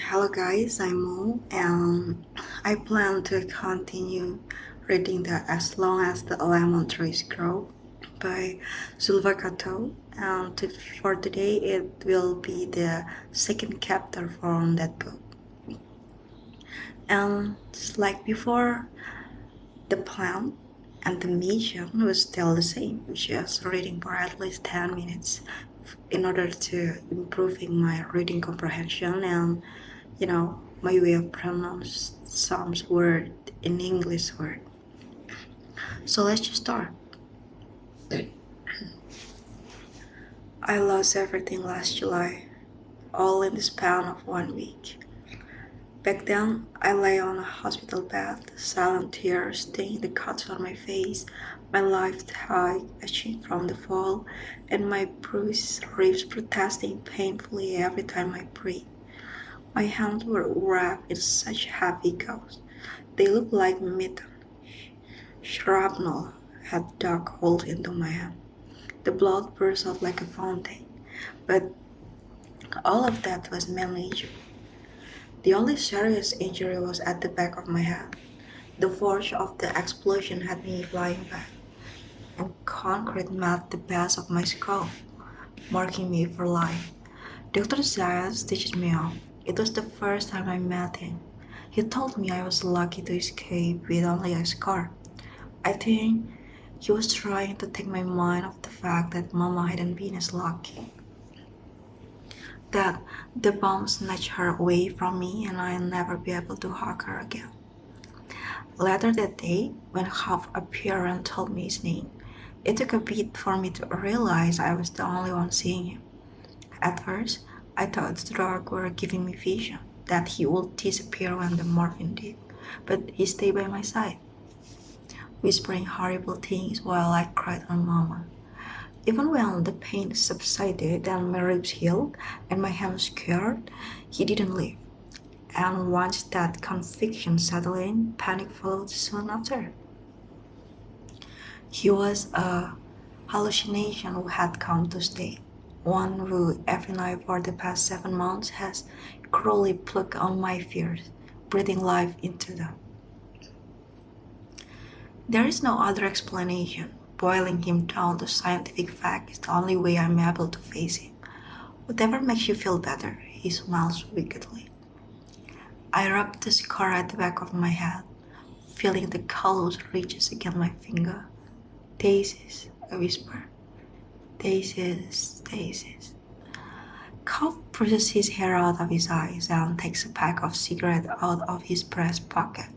Hello guys, I'm Mo and I plan to continue reading the As Long as the Lemon Trees Grow by Zoulfa Katouh, and for today it will be the second chapter from that book. And just like before, the plan and the mission was still the same, which is reading for at least 10 minutes in order to improving my reading comprehension and my way of pronounce some word in English word. So let's just start. I lost everything last July, all in the span of 1 week. Back then, I lay on a hospital bed, silent tears staining the cuts on my face, my left thigh itching from the fall, and my bruised ribs protesting painfully every time I breathed. My hands were wrapped in such heavy gauze. They looked like metal. Shrapnel had dug holes into my hand. The blood burst out like a fountain. But all of that was manageable. The only serious injury was at the back of my head. The force of the explosion had me flying back, and concrete met the base of my skull, marking me for life. Dr. Zayas stitched me up. It was the first time I met him. He told me I was lucky to escape with only a scar. I think he was trying to take my mind off the fact that Mama hadn't been as lucky. That the bomb snatched her away from me and I'd never be able to hug her again. Later that day, when Huff appeared and told me his name, it took a bit for me to realize I was the only one seeing him. At first, I thought the drug were giving me vision, that he would disappear when the morphine did, but he stayed by my side, whispering horrible things while I cried on Mama. Even when the pain subsided and my ribs healed and my hands cured, he didn't leave. And once that conviction settled in, panic followed soon after. He was a hallucination who had come to stay. One who, every night for the past 7 months, has cruelly plucked on my fears, breathing life into them. There is no other explanation. Boiling him down to scientific fact is the only way I'm able to face him. Whatever makes you feel better, he smiles wickedly. I rubbed the scar at the back of my head, feeling the callous ridges against my finger. Daisies, I whisper. Daisies, daisies. Cobb pushes his hair out of his eyes and takes a pack of cigarettes out of his breast pocket.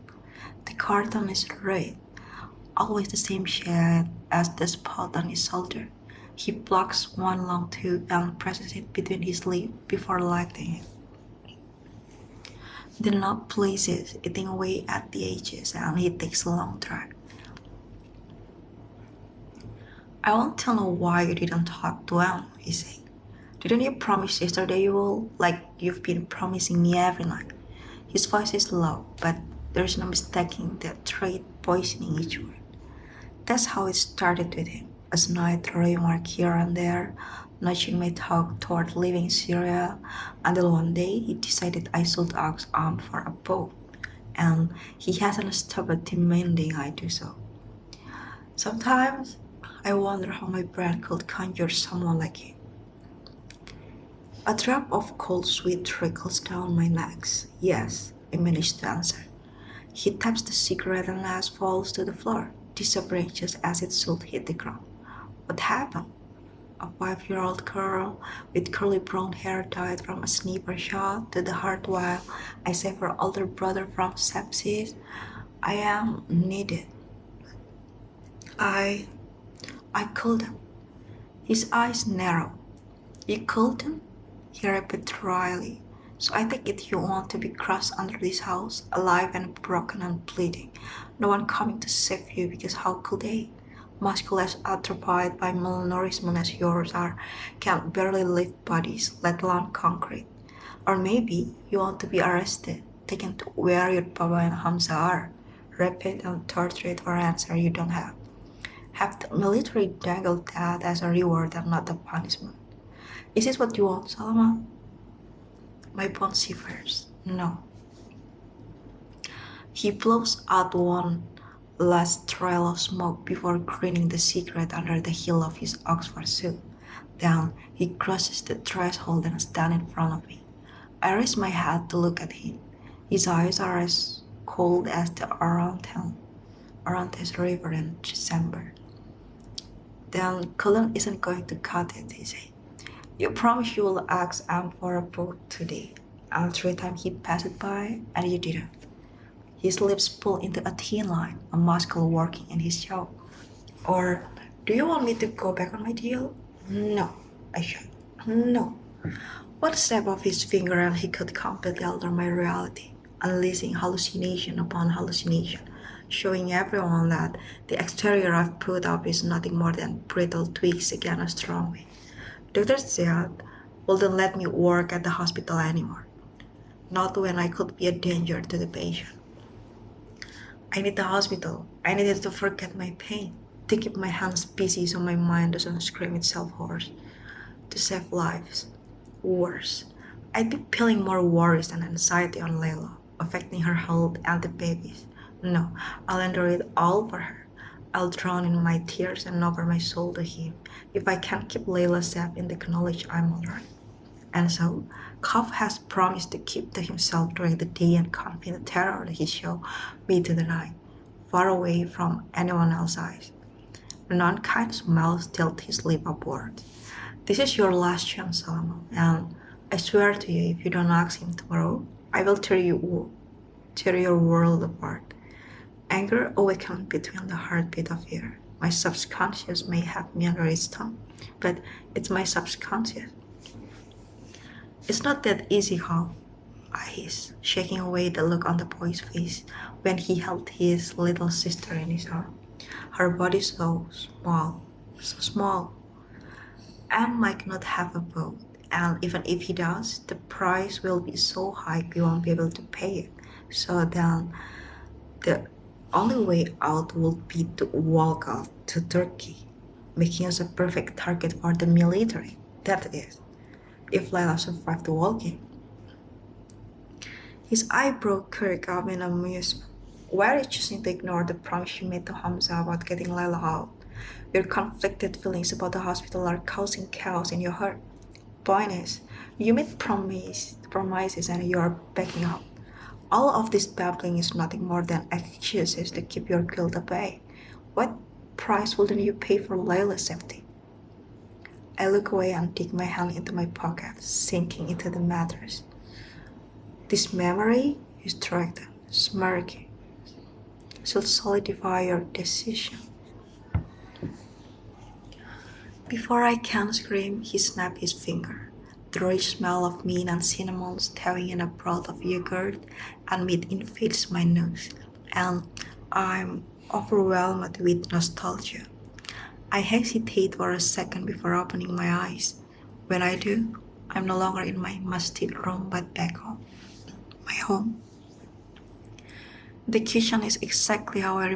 The carton is red, always the same shade as the spot on his shoulder. He plucks one long tube and presses it between his lips before lighting it. The knob pleases, eating away at the edges, and he takes a long drag. I want to know why you didn't talk to him, he said. Didn't you promise yesterday you will, like you've been promising me every night? His voice is low, but there's no mistaking the trait poisoning each word. That's how it started with him, a snide remark here and there, nudging my talk toward leaving Syria, until one day he decided I should ask aunt for a boat, and he hasn't stopped demanding I do so. Sometimes I wonder how my brain could conjure someone like him. A drop of cold sweat trickles down my neck. Yes, I managed to answer. He taps the cigarette and ash falls to the floor, disappearing just as it should hit the ground. What happened? A 5-year-old girl with curly brown hair died from a sniper shot to the heart while I saved her older brother from sepsis. I am needed. I I couldn't. His eyes narrowed. You couldn't? He repeated dryly. So I take it you want to be crushed under this house, alive and broken and bleeding. No one coming to save you because how could they? Muscles atrophied by malnourishment as yours are can barely lift bodies, let alone concrete. Or maybe you want to be arrested, taken to where your Papa and Hamza are, raped and tortured for an answer you don't have. Have the military dangled that as a reward and not a punishment. Is this what you want, Salama? My bones shivers. No. He blows out one last trail of smoke before grinning the cigarette under the heel of his Oxford suit. Then he crosses the threshold and stands in front of me. I raise my head to look at him. His eyes are as cold as the around his river in December. Then Cullen isn't going to cut it, he said. You promised you will ask Anne for a boat today. And 3 times he passed it by, and you didn't. His lips pulled into a thin line, a muscle working in his jaw. Or do you want me to go back on my deal? No, I shout. No. One step of his finger and he could completely alter my reality, unleashing hallucination upon hallucination, showing everyone that the exterior I've put up is nothing more than brittle twigs against a strong wind. Dr. Ziyad wouldn't let me work at the hospital anymore, not when I could be a danger to the patient. I need the hospital. I needed to forget my pain, to keep my hands busy so my mind doesn't scream itself hoarse, to save lives. Worse, I'd be piling more worries and anxiety on Layla, affecting her health and the babies. No, I'll endure it all for her. I'll drown in my tears and offer my soul to him if I can keep Layla safe in the knowledge I'm alright. And so, Kof has promised to keep to himself during the day and contain the terror that he showed me to the night, far away from anyone else's eyes. An unkind smile tilted his lip upward. This is your last chance, Solomon, and I swear to you, if you don't ask him tomorrow, I will tear your world apart. Anger awakened between the heartbeat of fear. My subconscious may have me under its thumb, but it's my subconscious. It's not that easy, how? I hissed, shaking away the look on the boy's face when he held his little sister in his arms. Her body so small. Anne might not have a boat, and even if he does, the price will be so high we won't be able to pay it. So then, the only way out would be to walk out to Turkey, making us a perfect target for the military. That is, if Layla survived the walking. His eyebrow curled up in amusement. Why are you choosing to ignore the promise you made to Hamza about getting Layla out? Your conflicted feelings about the hospital are causing chaos in your heart. Point is, you made promises and you are backing up. All of this babbling is nothing more than excuses to keep your guilt at bay. What price wouldn't you pay for Layla's safety? I look away and dig my hand into my pocket, sinking into the mattress. This memory, you strengthen, smirking, should solidify your decision. Before I can scream, he snapped his finger. The rich smell of mint and cinnamon stewing in a broth of yogurt and meat invades my nose, and I'm overwhelmed with nostalgia. I hesitate for a second before opening my eyes. When I do, I'm no longer in my musty room but back home. My home. The kitchen is exactly how I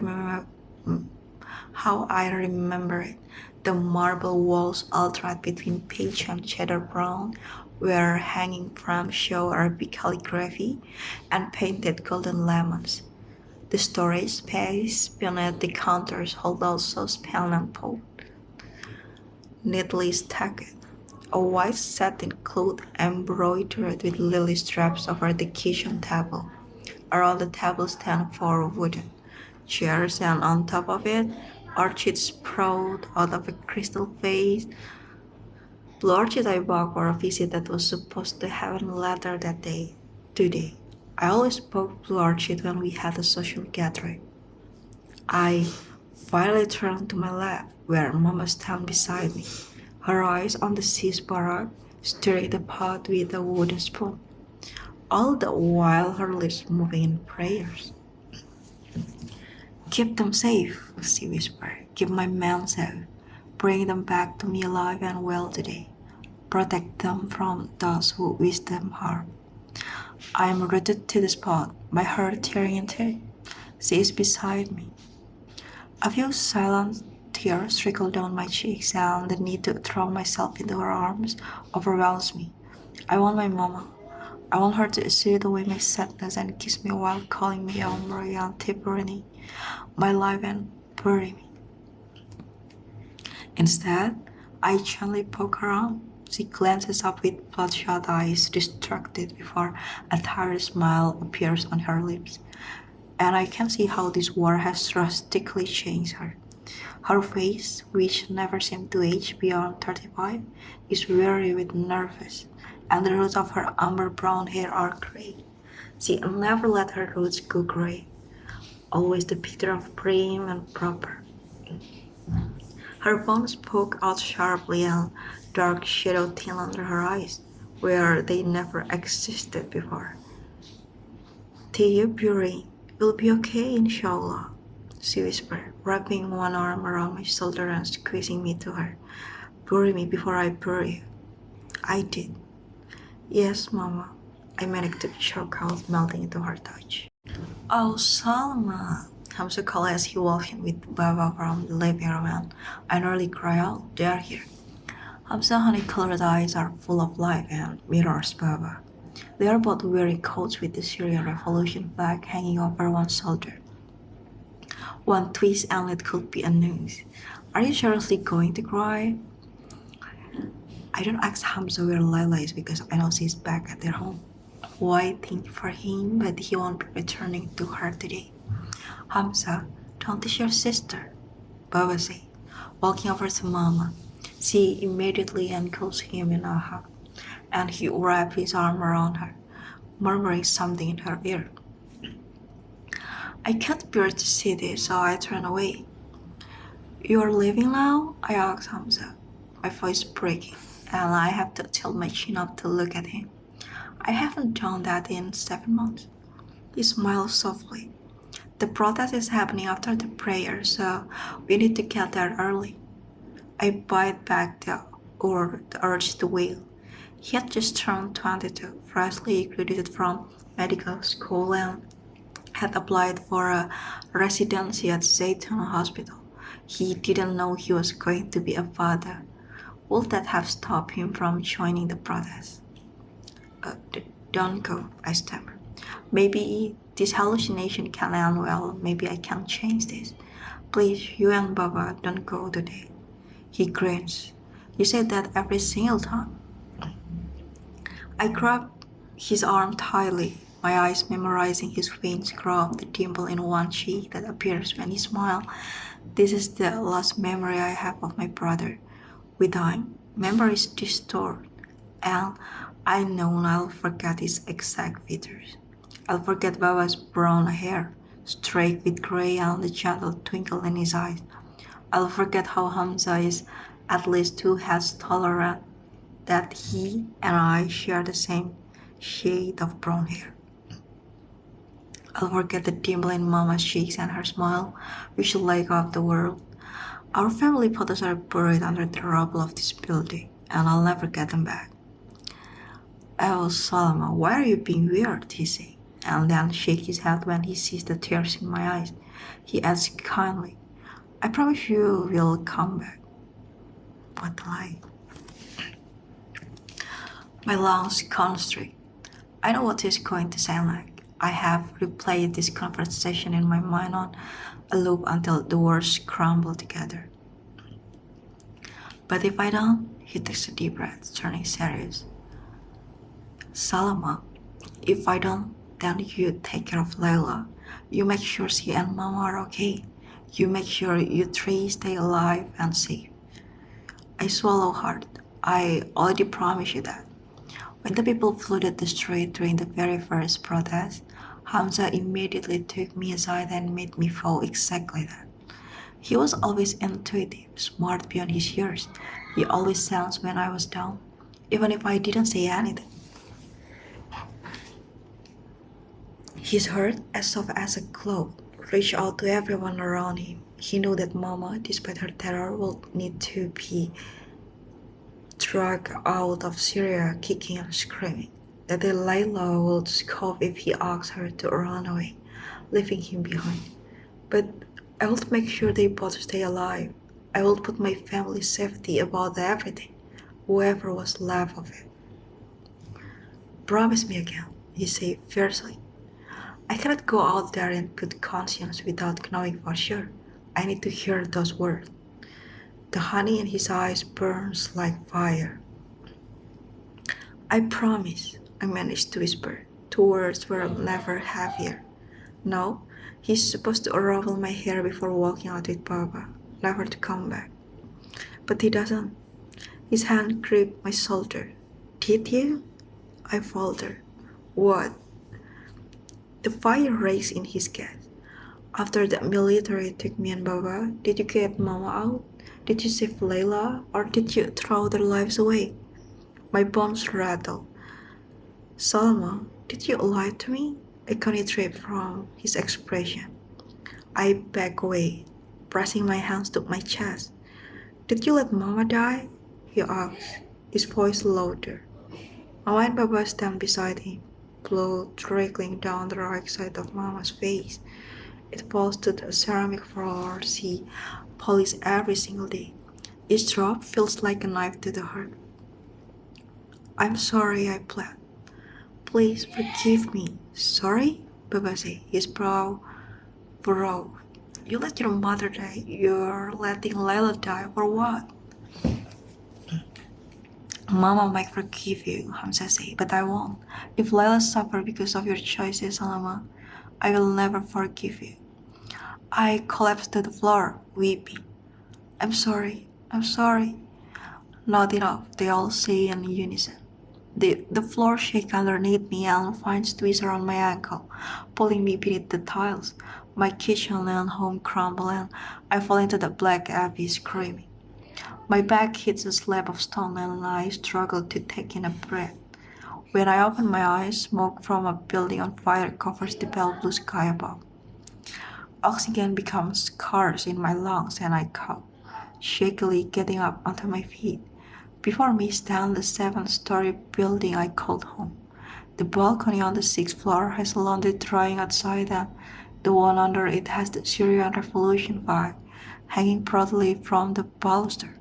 remember it. The marble walls altered between beige and cheddar brown were hanging from show Arabic calligraphy and painted golden lemons. The storage space beneath the counters held also saucepan and pot, neatly stacked. A white satin cloth embroidered with lily straps over the kitchen table. Around the table stand 4 wooden chairs, and on top of it, orchids sprout out of a crystal vase. Blue orchid I bought for a visit that was supposed to happen later that day. Today, I always bought blue orchid when we had a social gathering. I finally turned to my left, where Mama stand beside me, her eyes on the sis barrack, stirring the pot with a wooden spoon, all the while her lips moving in prayers. Keep them safe, she whispered. Keep my men safe. Bring them back to me alive and well today. Protect them from those who wish them harm. I am rooted to the spot, my heart tearing in two. She is beside me. A few silent tears trickle down my cheeks, and the need to throw myself into her arms overwhelms me. I want my mama. I want her to soothe away my sadness and kiss me while calling me Omri and Tiburini, my life and bury me. Instead, I gently poke her arm. She glances up with bloodshot eyes, distracted before a tired smile appears on her lips. And I can see how this war has drastically changed her. Her face, which never seemed to age beyond 35, is weary with nervous, and the roots of her amber brown hair are gray. She never let her roots go gray, always the picture of prim and proper. Her bones poke out sharply and dark shadow thin under her eyes, where they never existed before. Tia Bury will be okay, inshallah, she whispered, wrapping one arm around my shoulder and squeezing me to her. Bury me before I bury you. I did. Yes, Mama. I managed to choke out, melting into her touch. Oh, Salma, Hamza called as he walked in with Baba from the living room, and I nearly cried out. They are here. Hamza's honey-colored eyes are full of life and mirrors Baba. They are both wearing coats with the Syrian Revolution flag hanging over one shoulder. One twist and it could be a noose. Are you seriously going to cry? I don't ask Hamza where Lila is because I know she's back at their home. Waiting for him, but he won't be returning to her today. Hamza, don't teach your sister, Baba said, walking over to Mama. She immediately engulfed him in a hug, and he wrapped his arm around her, murmuring something in her ear. I can't bear to see this, so I turned away. You are leaving now? I asked Hamza, my voice breaking, and I have to tilt my chin up to look at him. I haven't done that in 7 months. He smiled softly. The protest is happening after the prayer, so we need to get there early. I bite back the urge to wail. He had just turned 22, freshly graduated from medical school, and had applied for a residency at Zaytun Hospital. He didn't know he was going to be a father. Would that have stopped him from joining the protest? Don't go, I stammered. Maybe this hallucination can end well. Maybe I can change this. Please, you and Baba, don't go today. He grins. You say that every single time. I grabbed his arm tightly, my eyes memorizing his faint scrawl of the dimple in one cheek that appears when he smiles. This is the last memory I have of my brother. With time, memories distort, and I know I'll forget his exact features. I'll forget Baba's brown hair, streaked with gray, and the gentle twinkle in his eyes. I'll forget how Hamza is at least 2 heads taller and that he and I share the same shade of brown hair. I'll forget the dimple in Mama's cheeks and her smile, which light up the world. Our family photos are buried under the rubble of this building, and I'll never get them back. Oh, Salma, why are you being weird? He said, and then shake his head when he sees the tears in my eyes. He adds kindly, I promise you will come back. What lie? My lungs constrict. I know what he's going to sound like. I have replayed this conversation in my mind on a loop until the words crumble together. But if I don't, he takes a deep breath, turning serious. Salama, if I don't, then you take care of Layla. You make sure she and Mama are okay. You make sure you 3 stay alive and safe. I swallow hard. I already promised you that. When the people flooded the street during the very first protest, Hamza immediately took me aside and made me feel exactly that. He was always intuitive, smart beyond his years. He always sensed when I was down, even if I didn't say anything. His heart, as soft as a glove, reached out to everyone around him. He knew that Mama, despite her terror, would need to be dragged out of Syria kicking and screaming, that Delilah would scoff if he asked her to run away, leaving him behind. But I would make sure they both stay alive. I would put my family's safety above everything, whoever was left of it. Promise me again, he said fiercely. I cannot go out there in good conscience without knowing for sure. I need to hear those words. The honey in his eyes burns like fire. I promise, I managed to whisper. Two words were never heavier. No, he's supposed to unravel my hair before walking out with Papa, never to come back. But he doesn't. His hand gripped my shoulder. Did you? I faltered. What? The fire raged in his gaze. After the military took me and Baba, did you get Mama out? Did you save Layla? Or did you throw their lives away? My bones rattled. Salma, did you lie to me? I couldn't trip from his expression. I backed away, pressing my hands to my chest. Did you let Mama die? He asked, his voice louder. Mama and Baba stand beside him, blood trickling down the right side of Mama's face. It falls to the ceramic floor she polishes every single day. Each drop feels like a knife to the heart. I'm sorry, I plead. Please forgive me. Sorry? Baba said, his brow furrowed. You let your mother die. You're letting Layla die for what? Mama might forgive you, Hamza said, but I won't. If Layla suffers because of your choices, Alama, I will never forgive you. I collapsed to the floor, weeping. I'm sorry, I'm sorry. Not enough, they all say in unison. The floor shakes underneath me and finds twists around my ankle, pulling me beneath the tiles. My kitchen and home crumble and I fall into the black abyss screaming. My back hits a slab of stone and I struggle to take in a breath. When I open my eyes, smoke from a building on fire covers the pale blue sky above. Oxygen becomes scarce in my lungs and I cough, shakily getting up onto my feet. Before me stands the 7-story building I called home. The balcony on the 6th floor has laundry drying outside and the one under it has the Syrian Revolution flag hanging proudly from the baluster.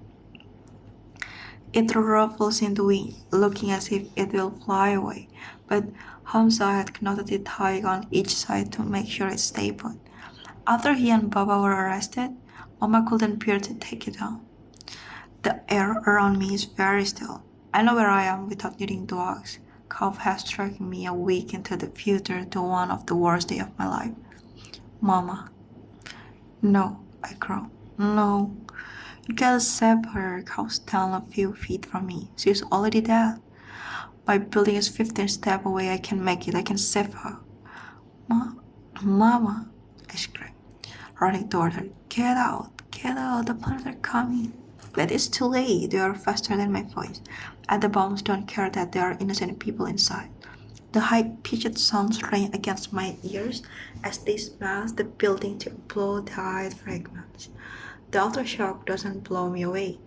It ruffles in the wind, looking as if it will fly away, but Hamza had knotted it high on each side to make sure it stayed put. After he and Baba were arrested, Mama couldn't bear to take it down. The air around me is very still. I know where I am without needing to ask. Cough has taken me a week into the future to one of the worst days of my life. Mama. No, I groan. No. You gotta save her. Cough's down a few feet from me. She's already dead. My building is 15 steps away. I can make it. I can save her. Mama, I screamed, running toward her. Get out. Get out. The planes are coming. But it's too late. They are faster than my voice. And the bombs don't care that there are innocent people inside. The high-pitched sounds rain against my ears as they smash the building to blood-eyed fragments. The aftershock doesn't blow me away.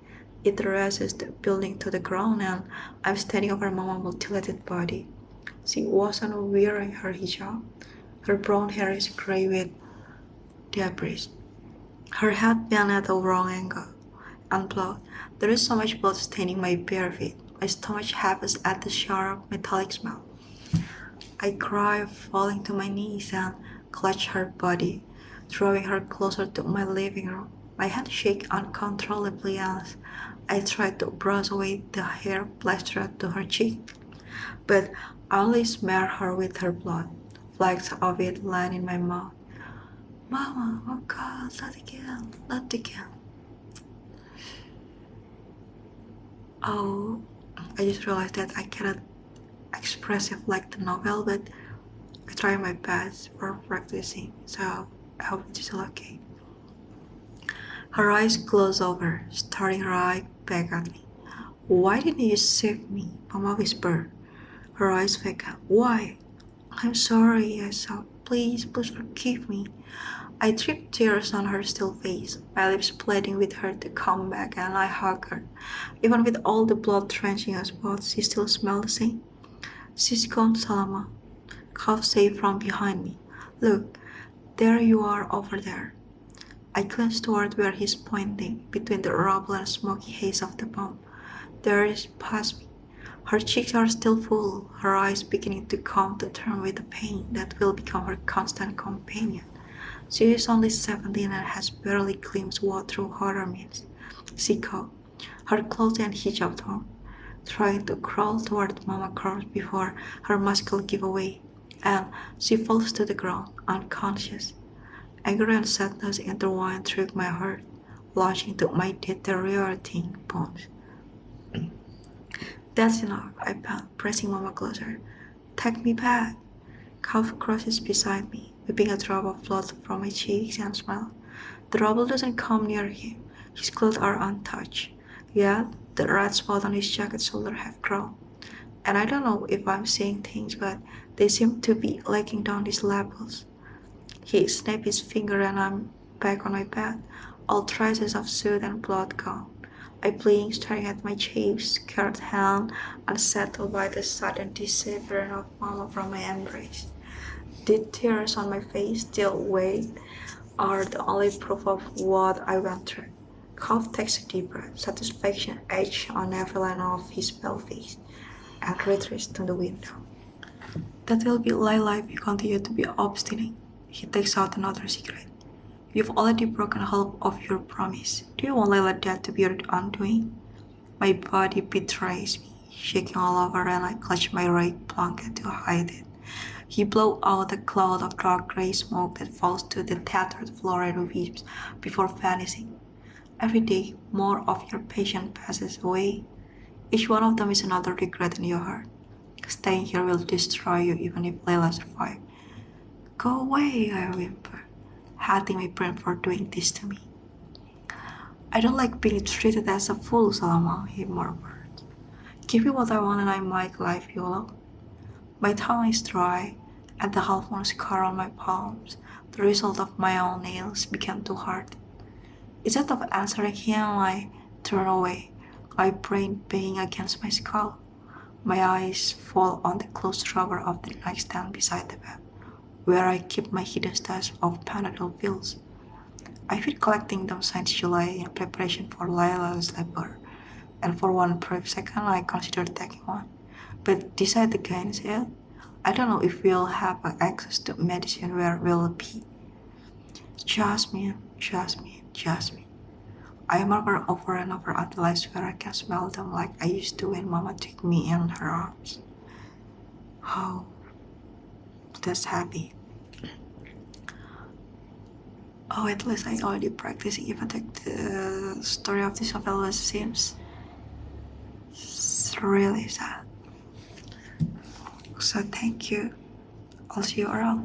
It razes the building to the ground and I'm standing over Mama's mutilated body. She wasn't wearing her hijab. Her brown hair is gray with debris. Her head bent at a wrong angle. And blood. There is so much blood staining my bare feet. My stomach heaves at the sharp, metallic smell. I cry, falling to my knees and clutch her body, drawing her closer to my living room. My hands shake uncontrollably as I try to brush away the hair plastered to her cheek. But I only smear her with her blood. Flecks of it land in my mouth. Mama, oh God, not again, not again. Oh, I just realized that I cannot express it like the novel, but I try my best for practicing, so I hope it's still okay. Her eyes close over, staring right back at me. Why didn't you save me? Mama whispered, her eyes vacant. Why? I'm sorry, I sobbed. Please forgive me. I dripped tears on her still face, my lips pleading with her to come back, and I hugged her. Even with all the blood drenching us both, she still smelled the same. She's gone, Salama. Cough said from behind me. Look, there you are over there. I glanced toward where he's pointing, between the rubble and smoky haze of the bomb. There is past me. Her cheeks are still full, her eyes beginning to come to terms with the pain that will become her constant companion. She is only 17 and has barely glimpsed what true horror means. She caught her clothes and hijab torn, trying to crawl toward Mama corpse before her muscle give way, and she falls to the ground, unconscious. Anger and sadness intertwined through my heart, lashing to my deteriorating bones. That's enough, I pant, pressing Mama closer. Take me back. Katouh crosses beside me, wiping a drop of blood from my cheeks and smile. The rubble doesn't come near him. His clothes are untouched. Yet, the red spot on his jacket shoulder have grown. And I don't know if I'm seeing things, but they seem to be leaking down these levels. He snapped his finger and I'm back on my bed, all traces of sweat and blood gone. I blink, staring at my chafed, scared hand, unsettled by the sudden disappearance of Mama from my embrace. The tears on my face still wait are the only proof of what I went through. Katouh takes a deep breath, satisfaction etched on every line of his pale face, and retreats to the window. That will be Layla if you continue to be obstinate. He takes out another cigarette. You've already broken half of your promise. Do you want Layla dead to be your undoing? My body betrays me, shaking all over, and I clutch my right blanket to hide it. He blows out a cloud of dark gray smoke that falls to the tattered floor and weeps before vanishing. Every day, more of your patience passes away. Each one of them is another regret in your heart. Staying here will destroy you even if Layla survives. Go away, I whimper, hating my brain for doing this to me. I don't like being treated as a fool, Salama, he murmured. Give me what I want and I might life you alone. My tongue is dry, and the half-moon scar on my palms, the result of my own nails, began to harden. Instead of answering him, I turn away, my brain banging against my skull. My eyes fall on the closed drawer of the nightstand beside the bed, where I keep my hidden stash of Panadol pills. I've been collecting them since July in preparation for Layla's labor, and for one brief second I considered taking one. But decide against it. I don't know if we'll have access to medicine where we'll be. Jasmine, Jasmine, Jasmine. I murmur over and over until I swear I can smell them like I used to when Mama took me in her arms. Oh, that's happy. Oh, at least I already practicing even like the story of this novel seems really sad. So thank you. I'll see you around.